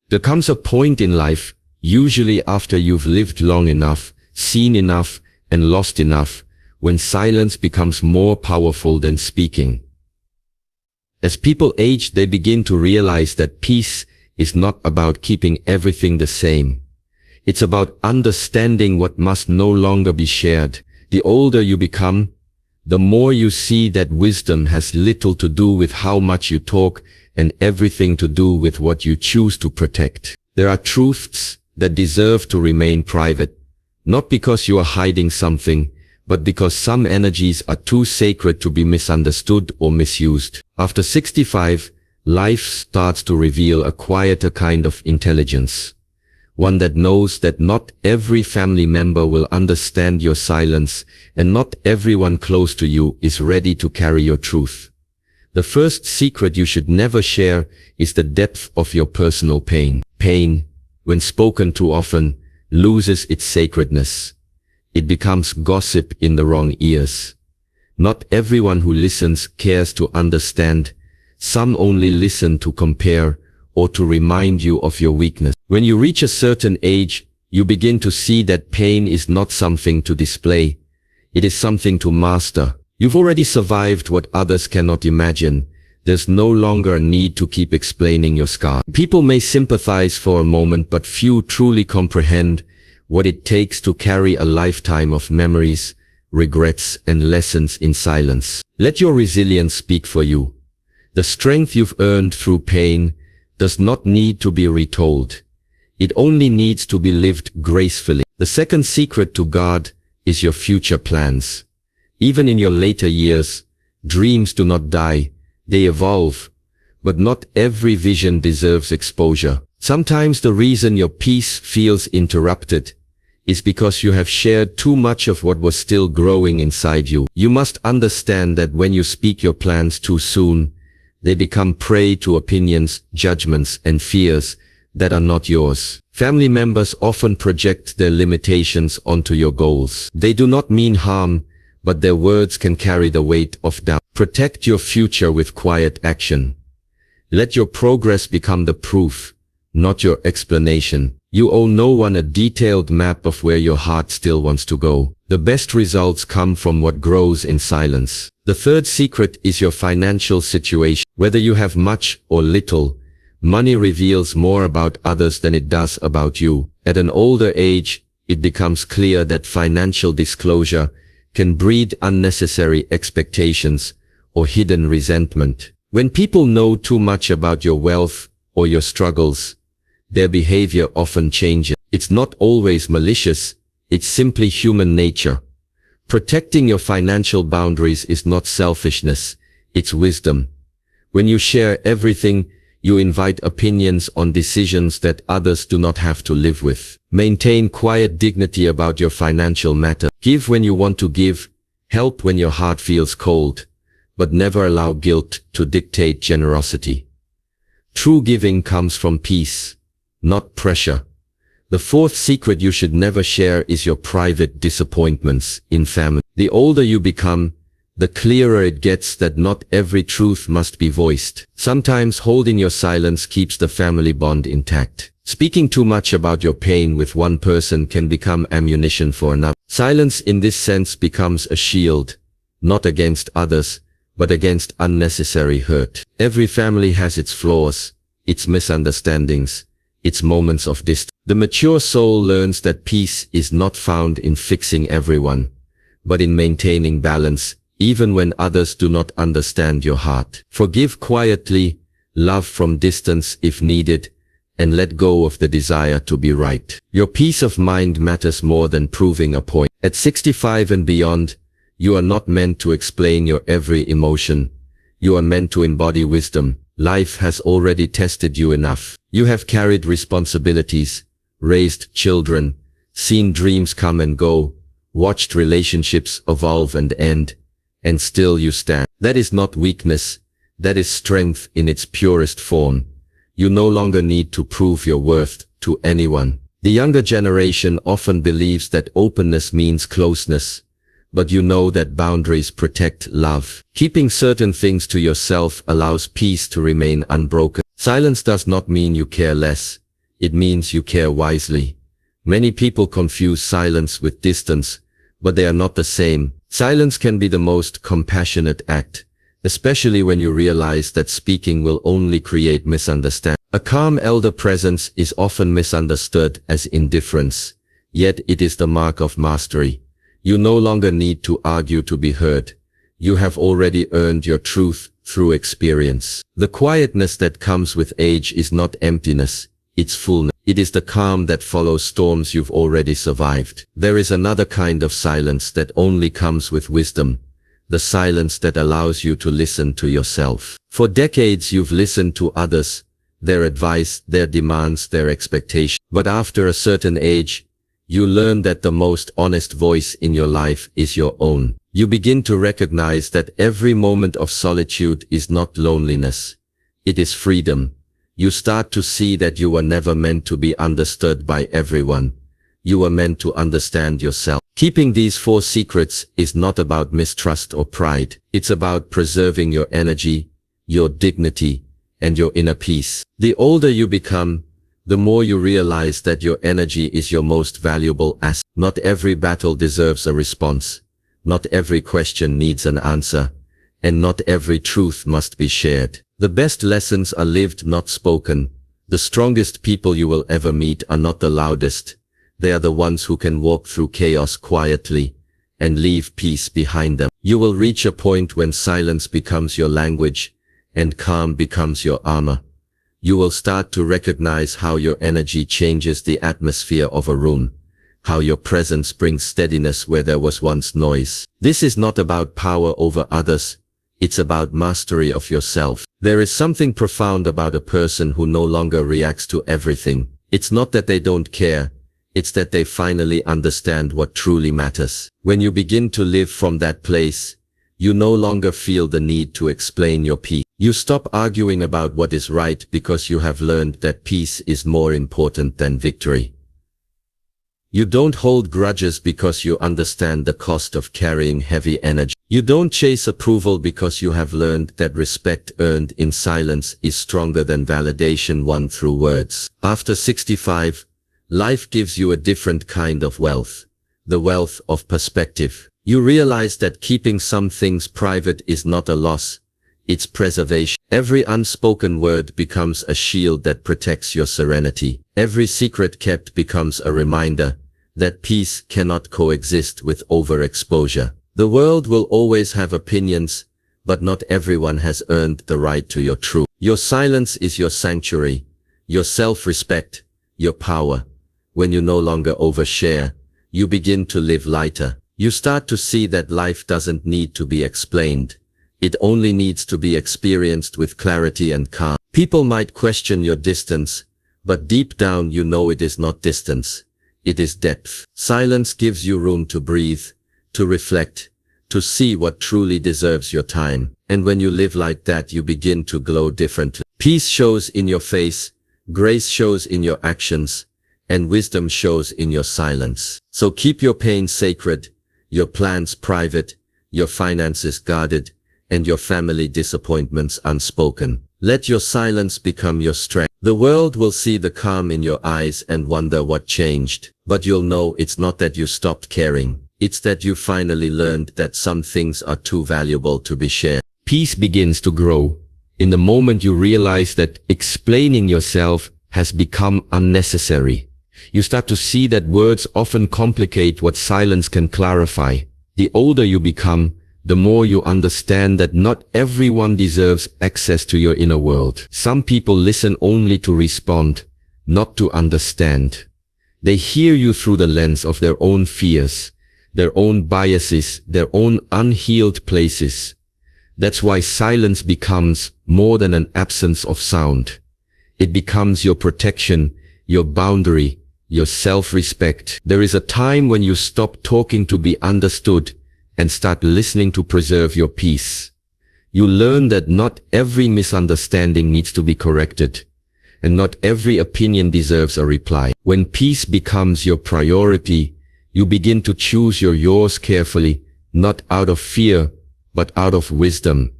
There comes a point in life, usually after you've lived long enough, seen enough, and lost enough, when silence becomes more powerful than speaking. As people age, they begin to realize that peace is not about keeping everything the same. It's about understanding what must no longer be shared. The older you become, the more you see that wisdom has little to do with how much you talk and everything to do with what you choose to protect. There are truths that deserve to remain private, not because you are hiding something, but because some energies are too sacred to be misunderstood or misused. After 65, life starts to reveal a quieter kind of intelligence. One that knows that not every family member will understand your silence, and not everyone close to you is ready to carry your truth. The first secret you should never share is the depth of your personal pain. Pain, when spoken too often, loses its sacredness. It becomes gossip in the wrong ears. Not everyone who listens cares to understand. Some only listen to compare or to remind you of your weakness. When you reach a certain age, you begin to see that pain is not something to display. It is something to master. You've already survived what others cannot imagine. There's no longer a need to keep explaining your scar. People may sympathize for a moment, but few truly comprehend what it takes to carry a lifetime of memories, regrets, and lessons in silence. Let your resilience speak for you. The strength you've earned through pain does not need to be retold. It only needs to be lived gracefully. The second secret to guard is your future plans. Even in your later years, dreams do not die, they evolve. But not every vision deserves exposure. Sometimes the reason your peace feels interrupted is because you have shared too much of what was still growing inside you. You must understand that when you speak your plans too soon, they become prey to opinions, judgments, and fears that are not yours. Family members often project their limitations onto your goals. They do not mean harm, but their words can carry the weight of doubt. Protect your future with quiet action. Let your progress become the proof, not your explanation. You owe no one a detailed map of where your heart still wants to go. The best results come from what grows in silence. The third secret is your financial situation. Whether you have much or little, money reveals more about others than it does about you. At an older age, it becomes clear that financial disclosure can breed unnecessary expectations or hidden resentment. When people know too much about your wealth or your struggles, their behavior often changes. It's not always malicious, it's simply human nature. Protecting your financial boundaries is not selfishness, it's wisdom. When you share everything, you invite opinions on decisions that others do not have to live with. Maintain quiet dignity about your financial matter. Give when you want to give, help when your heart feels cold, but never allow guilt to dictate generosity. True giving comes from peace, not pressure. The fourth secret you should never share is your private disappointments in family. The older you become, the clearer it gets that not every truth must be voiced. Sometimes holding your silence keeps the family bond intact. Speaking too much about your pain with one person can become ammunition for another. Silence in this sense becomes a shield, not against others, but against unnecessary hurt. Every family has its flaws, its misunderstandings, its moments of distance. The mature soul learns that peace is not found in fixing everyone, but in maintaining balance, even when others do not understand your heart. Forgive quietly, love from distance if needed, and let go of the desire to be right. Your peace of mind matters more than proving a point. At 65 and beyond, you are not meant to explain your every emotion. You are meant to embody wisdom. Life has already tested you enough. You have carried responsibilities, raised children, seen dreams come and go, watched relationships evolve and end, and still you stand. That is not weakness, that is strength in its purest form. You no longer need to prove your worth to anyone. The younger generation often believes that openness means closeness, but you know that boundaries protect love. Keeping certain things to yourself allows peace to remain unbroken. Silence does not mean you care less. It means you care wisely. Many people confuse silence with distance, but they are not the same. Silence can be the most compassionate act, especially when you realize that speaking will only create misunderstanding. A calm elder presence is often misunderstood as indifference, yet it is the mark of mastery. You no longer need to argue to be heard. You have already earned your truth through experience. The quietness that comes with age is not emptiness, it's fullness. It is the calm that follows storms you've already survived. There is another kind of silence that only comes with wisdom, the silence that allows you to listen to yourself. For decades you've listened to others, their advice, their demands, their expectations. But after a certain age, you learn that the most honest voice in your life is your own. You begin to recognize that every moment of solitude is not loneliness. It is freedom. You start to see that you were never meant to be understood by everyone. You were meant to understand yourself. Keeping these 4 secrets is not about mistrust or pride. It's about preserving your energy, your dignity, and your inner peace. The older you become, the more you realize that your energy is your most valuable asset. Not every battle deserves a response. Not every question needs an answer. And not every truth must be shared. The best lessons are lived, not spoken. The strongest people you will ever meet are not the loudest. They are the ones who can walk through chaos quietly and leave peace behind them. You will reach a point when silence becomes your language and calm becomes your armor. You will start to recognize how your energy changes the atmosphere of a room, how your presence brings steadiness where there was once noise. This is not about power over others. It's about mastery of yourself. There is something profound about a person who no longer reacts to everything. It's not that they don't care. It's that they finally understand what truly matters. When you begin to live from that place, you no longer feel the need to explain your peace. You stop arguing about what is right because you have learned that peace is more important than victory. You don't hold grudges because you understand the cost of carrying heavy energy. You don't chase approval because you have learned that respect earned in silence is stronger than validation won through words. After 65, life gives you a different kind of wealth, the wealth of perspective. You realize that keeping some things private is not a loss, it's preservation. Every unspoken word becomes a shield that protects your serenity. Every secret kept becomes a reminder that peace cannot coexist with overexposure. The world will always have opinions, but not everyone has earned the right to your truth. Your silence is your sanctuary, your self-respect, your power. When you no longer overshare, you begin to live lighter. You start to see that life doesn't need to be explained. It only needs to be experienced with clarity and calm. People might question your distance, but deep down you know it is not distance. It is depth. Silence gives you room to breathe, to reflect, to see what truly deserves your time. And when you live like that, you begin to glow differently. Peace shows in your face, grace shows in your actions, and wisdom shows in your silence. So keep your pain sacred, your plans private, your finances guarded, and your family disappointments unspoken. Let your silence become your strength. The world will see the calm in your eyes and wonder what changed. But you'll know it's not that you stopped caring. It's that you finally learned that some things are too valuable to be shared. Peace begins to grow in the moment you realize that explaining yourself has become unnecessary. You start to see that words often complicate what silence can clarify. The older you become, the more you understand that not everyone deserves access to your inner world. Some people listen only to respond, not to understand. They hear you through the lens of their own fears, their own biases, their own unhealed places. That's why silence becomes more than an absence of sound. It becomes your protection, your boundary, your self-respect. There is a time when you stop talking to be understood and start listening to preserve your peace. You learn that not every misunderstanding needs to be corrected, and not every opinion deserves a reply. When peace becomes your priority, you begin to choose your yours carefully, not out of fear, but out of wisdom.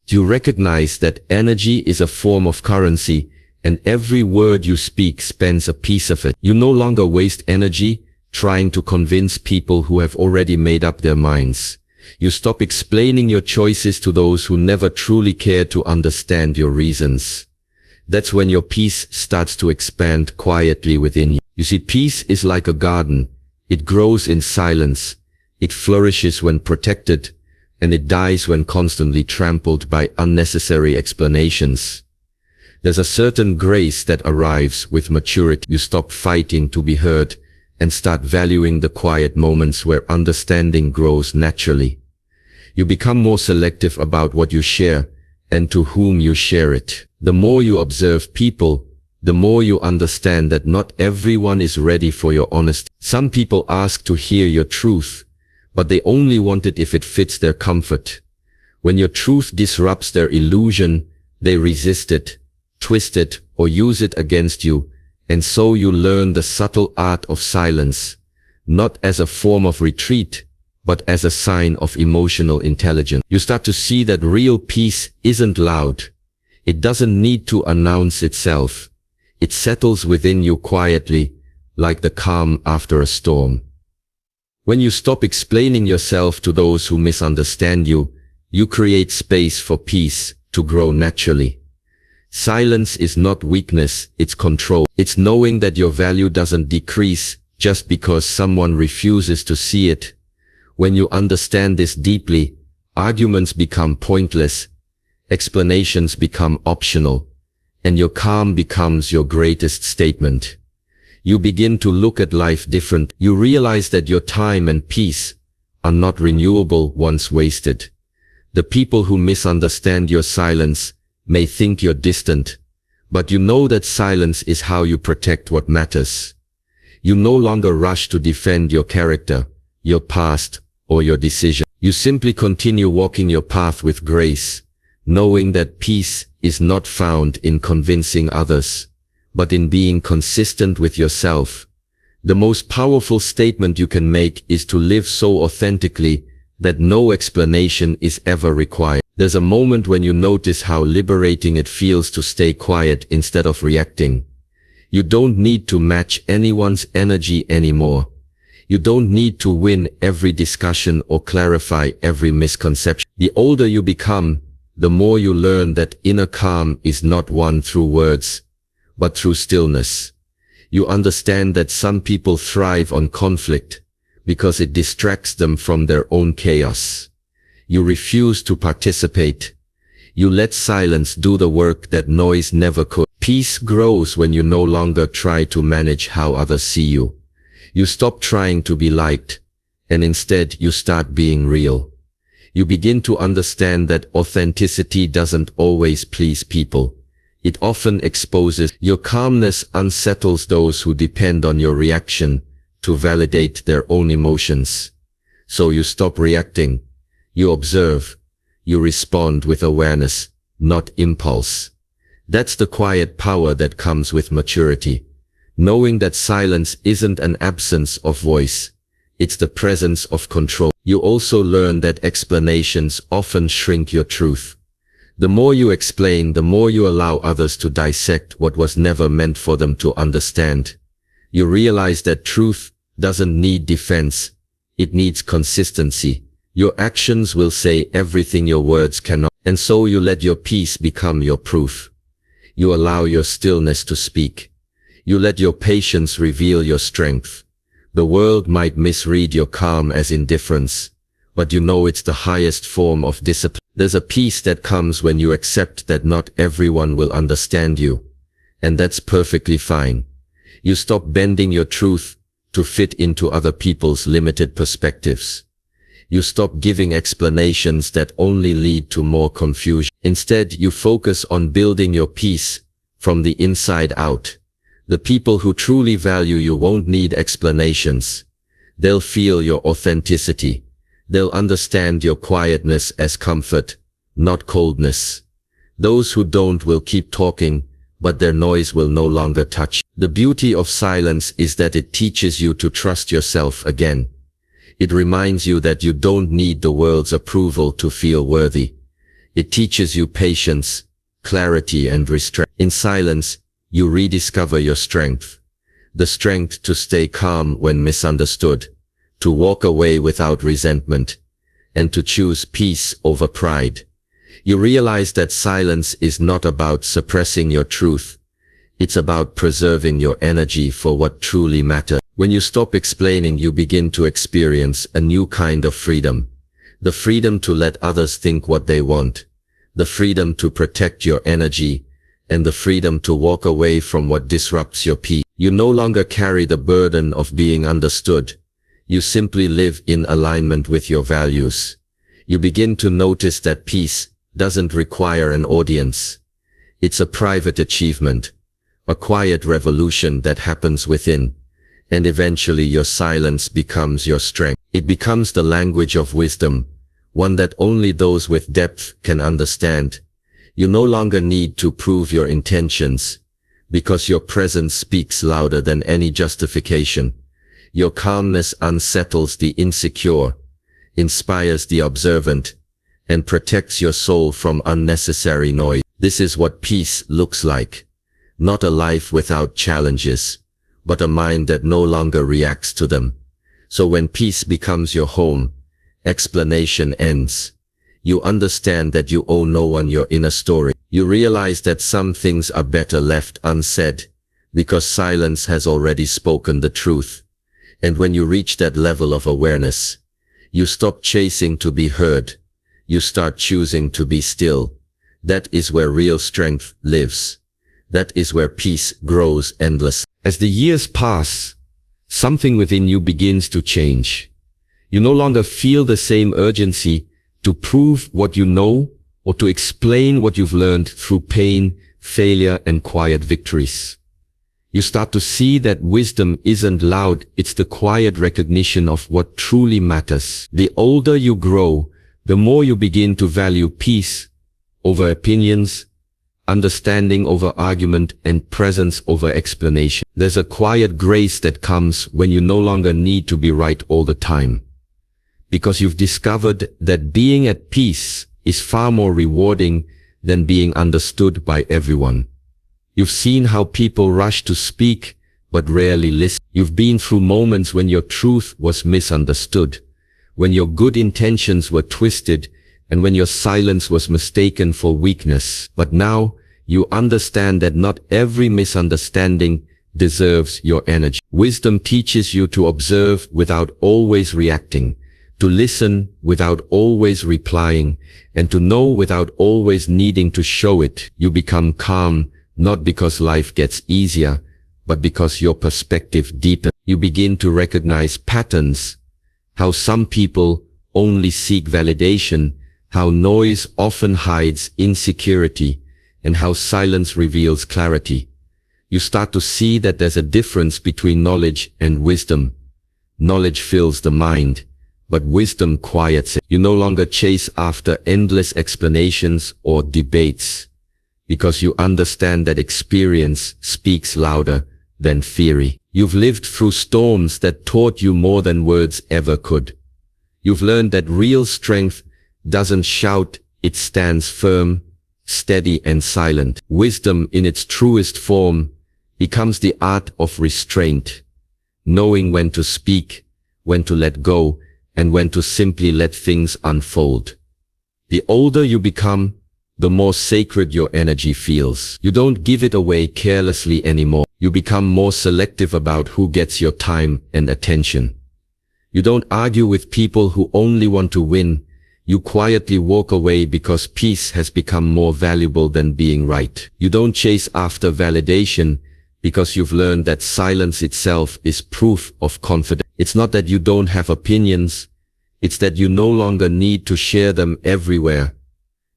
You recognize that energy is a form of currency, and every word you speak spends a piece of it. You no longer waste energy trying to convince people who have already made up their minds. You stop explaining your choices to those who never truly care to understand your reasons. That's when your peace starts to expand quietly within you. You see, peace is like a garden. It grows in silence. It flourishes when protected, and it dies when constantly trampled by unnecessary explanations. There's a certain grace that arrives with maturity. You stop fighting to be heard and start valuing the quiet moments where understanding grows naturally. You become more selective about what you share and to whom you share it. The more you observe people, the more you understand that not everyone is ready for your honesty. Some people ask to hear your truth, but they only want it if it fits their comfort. When your truth disrupts their illusion, they resist it, twist it, or use it against you, and so you learn the subtle art of silence, not as a form of retreat, but as a sign of emotional intelligence. You start to see that real peace isn't loud. It doesn't need to announce itself. It settles within you quietly, like the calm after a storm. When you stop explaining yourself to those who misunderstand you, you create space for peace to grow naturally. Silence is not weakness, it's control. It's knowing that your value doesn't decrease just because someone refuses to see it. When you understand this deeply, arguments become pointless, explanations become optional, and your calm becomes your greatest statement. You begin to look at life different. You realize that your time and peace are not renewable once wasted. The people who misunderstand your silence may think you're distant, but you know that silence is how you protect what matters. You no longer rush to defend your character, your past, or your decision. You simply continue walking your path with grace, knowing that peace is not found in convincing others, but in being consistent with yourself. The most powerful statement you can make is to live so authentically that no explanation is ever required. There's a moment when you notice how liberating it feels to stay quiet instead of reacting. You don't need to match anyone's energy anymore. You don't need to win every discussion or clarify every misconception. The older you become, the more you learn that inner calm is not won through words, but through stillness. You understand that some people thrive on conflict because it distracts them from their own chaos. You refuse to participate. You let silence do the work that noise never could. Peace grows when you no longer try to manage how others see you. You stop trying to be liked, and instead you start being real. You begin to understand that authenticity doesn't always please people. It often exposes. Your calmness unsettles those who depend on your reaction to validate their own emotions. So you stop reacting. You observe. You respond with awareness, not impulse. That's the quiet power that comes with maturity. Knowing that silence isn't an absence of voice. It's the presence of control. You also learn that explanations often shrink your truth. The more you explain, the more you allow others to dissect what was never meant for them to understand. You realize that truth doesn't need defense. It needs consistency. Your actions will say everything your words cannot, and so you let your peace become your proof. You allow your stillness to speak. You let your patience reveal your strength. The world might misread your calm as indifference, but you know it's the highest form of discipline. There's a peace that comes when you accept that not everyone will understand you, and that's perfectly fine. You stop bending your truth to fit into other people's limited perspectives. You stop giving explanations that only lead to more confusion. Instead, you focus on building your peace from the inside out. The people who truly value you won't need explanations. They'll feel your authenticity. They'll understand your quietness as comfort, not coldness. Those who don't will keep talking, but their noise will no longer touch. The beauty of silence is that it teaches you to trust yourself again. It reminds you that you don't need the world's approval to feel worthy. It teaches you patience, clarity, and restraint. In silence, you rediscover your strength. The strength to stay calm when misunderstood, to walk away without resentment, and to choose peace over pride. You realize that silence is not about suppressing your truth. It's about preserving your energy for what truly matters. When you stop explaining, you begin to experience a new kind of freedom. The freedom to let others think what they want. The freedom to protect your energy. And the freedom to walk away from what disrupts your peace. You no longer carry the burden of being understood. You simply live in alignment with your values. You begin to notice that peace doesn't require an audience. It's a private achievement, a quiet revolution that happens within. And eventually your silence becomes your strength. It becomes the language of wisdom, one that only those with depth can understand. You no longer need to prove your intentions, because your presence speaks louder than any justification. Your calmness unsettles the insecure, inspires the observant, and protects your soul from unnecessary noise. This is what peace looks like. Not a life without challenges, but a mind that no longer reacts to them. So when peace becomes your home, explanation ends. You understand that you owe no one your inner story. You realize that some things are better left unsaid, because silence has already spoken the truth. And when you reach that level of awareness, you stop chasing to be heard. You start choosing to be still. That is where real strength lives. That is where peace grows endless. As the years pass, something within you begins to change. You no longer feel the same urgency to prove what you know or to explain what you've learned through pain, failure, and quiet victories. You start to see that wisdom isn't loud, it's the quiet recognition of what truly matters. The older you grow, the more you begin to value peace over opinions, understanding over argument, and presence over explanation. There's a quiet grace that comes when you no longer need to be right all the time, because you've discovered that being at peace is far more rewarding than being understood by everyone. You've seen how people rush to speak, but rarely listen. You've been through moments when your truth was misunderstood, when your good intentions were twisted, and when your silence was mistaken for weakness. But now, you understand that not every misunderstanding deserves your energy. Wisdom teaches you to observe without always reacting, to listen without always replying, and to know without always needing to show it. You become calm, not because life gets easier, but because your perspective deepens. You begin to recognize patterns, how some people only seek validation, how noise often hides insecurity, and how silence reveals clarity. You start to see that there's a difference between knowledge and wisdom. Knowledge fills the mind, but wisdom quiets it. You no longer chase after endless explanations or debates, because you understand that experience speaks louder than theory. You've lived through storms that taught you more than words ever could. You've learned that real strength doesn't shout, it stands firm, steady and silent. Wisdom in its truest form becomes the art of restraint, knowing when to speak, when to let go, and when to simply let things unfold. The older you become, the more sacred your energy feels. You don't give it away carelessly anymore. You become more selective about who gets your time and attention. You don't argue with people who only want to win. You quietly walk away because peace has become more valuable than being right. You don't chase after validation because you've learned that silence itself is proof of confidence. It's not that you don't have opinions, it's that you no longer need to share them everywhere.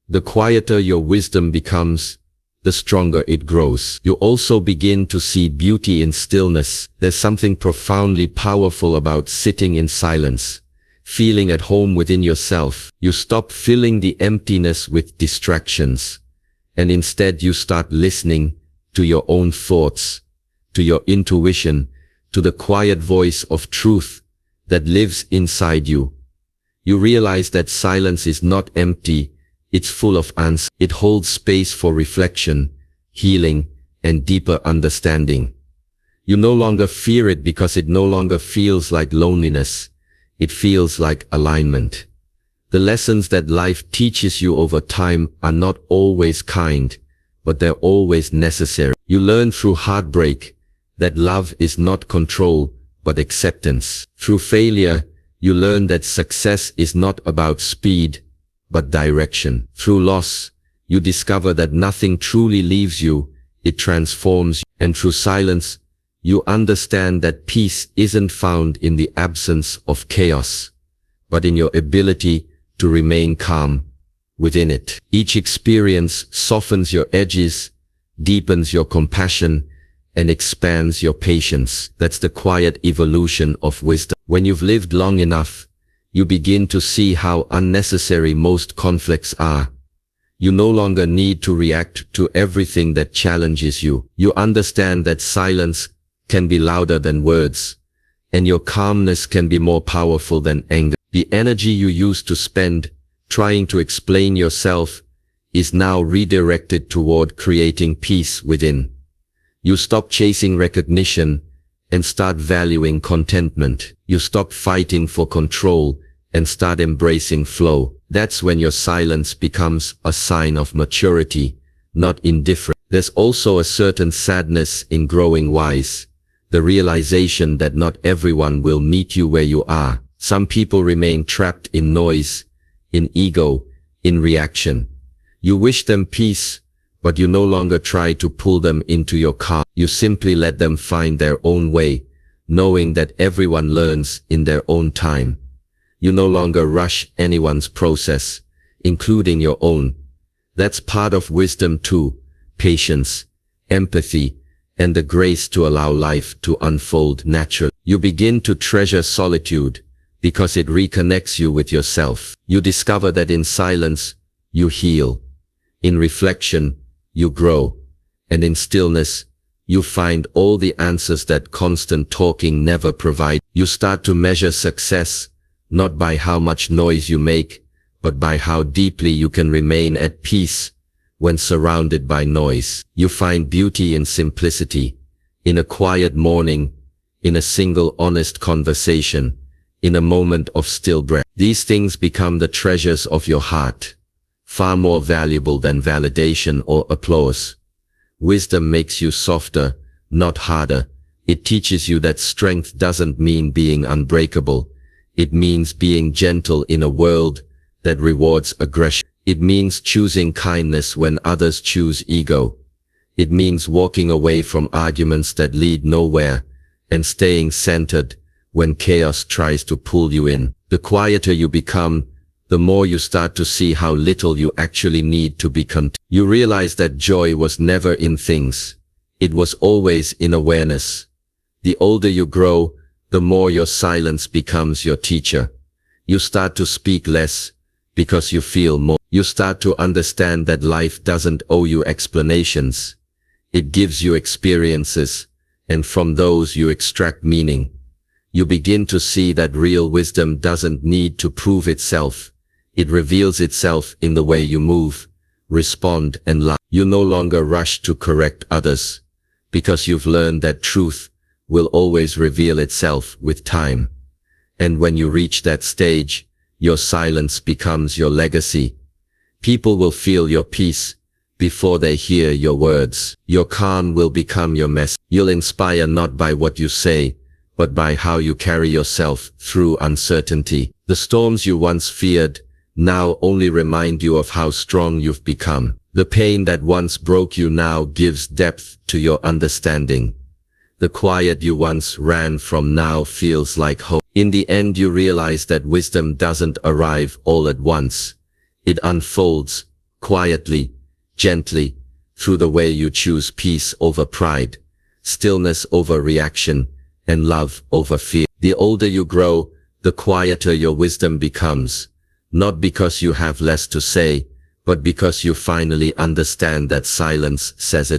The quieter your wisdom becomes, the stronger it grows. You also begin to see beauty in stillness. There's something profoundly powerful about sitting in silence, feeling at home within yourself. You stop filling the emptiness with distractions, and instead you start listening to your own thoughts, to your intuition, to the quiet voice of truth that lives inside you. You realize that silence is not empty, it's full of answers. It holds space for reflection, healing, and deeper understanding. You no longer fear it because it no longer feels like loneliness. It feels like alignment. The lessons that life teaches you over time are not always kind, but they're always necessary. You learn through heartbreak that love is not control, but acceptance. Through failure, you learn that success is not about speed, but direction. Through loss, you discover that nothing truly leaves you, it transforms you. And through silence, you understand that peace isn't found in the absence of chaos, but in your ability to remain calm within it. Each experience softens your edges, deepens your compassion, and expands your patience. That's the quiet evolution of wisdom. When you've lived long enough, you begin to see how unnecessary most conflicts are. You no longer need to react to everything that challenges you. You understand that silence can be louder than words, and your calmness can be more powerful than anger. The energy you used to spend trying to explain yourself is now redirected toward creating peace within. You stop chasing recognition and start valuing contentment. You stop fighting for control and start embracing flow. That's when your silence becomes a sign of maturity, not indifference. There's also a certain sadness in growing wise. The realization that not everyone will meet you where you are. Some people remain trapped in noise, in ego, in reaction. You wish them peace, but you no longer try to pull them into your calm. You simply let them find their own way, knowing that everyone learns in their own time. You no longer rush anyone's process, including your own. That's part of wisdom too, patience, empathy, and the grace to allow life to unfold naturally. You begin to treasure solitude because it reconnects you with yourself. You discover that in silence, you heal. In reflection, you grow. And in stillness, you find all the answers that constant talking never provides. You start to measure success, not by how much noise you make, but by how deeply you can remain at peace when surrounded by noise. You find beauty in simplicity, in a quiet morning, in a single honest conversation, in a moment of still breath. These things become the treasures of your heart, far more valuable than validation or applause. Wisdom makes you softer, not harder. It teaches you that strength doesn't mean being unbreakable. It means being gentle in a world that rewards aggression. It means choosing kindness when others choose ego. It means walking away from arguments that lead nowhere and staying centered when chaos tries to pull you in. The quieter you become, the more you start to see how little you actually need to be content. You realize that joy was never in things. It was always in awareness. The older you grow, the more your silence becomes your teacher. You start to speak less because you feel more. You start to understand that life doesn't owe you explanations. It gives you experiences, and from those you extract meaning. You begin to see that real wisdom doesn't need to prove itself. It reveals itself in the way you move, respond, and love. You no longer rush to correct others, because you've learned that truth will always reveal itself with time. And when you reach that stage, your silence becomes your legacy. People will feel your peace before they hear your words. Your calm will become your message. You'll inspire not by what you say, but by how you carry yourself through uncertainty. The storms you once feared now only remind you of how strong you've become. The pain that once broke you now gives depth to your understanding. The quiet you once ran from now feels like home. In the end, you realize that wisdom doesn't arrive all at once. It unfolds quietly, gently, through the way you choose peace over pride, stillness over reaction, and love over fear. The older you grow, the quieter your wisdom becomes, not because you have less to say, but because you finally understand that silence says it.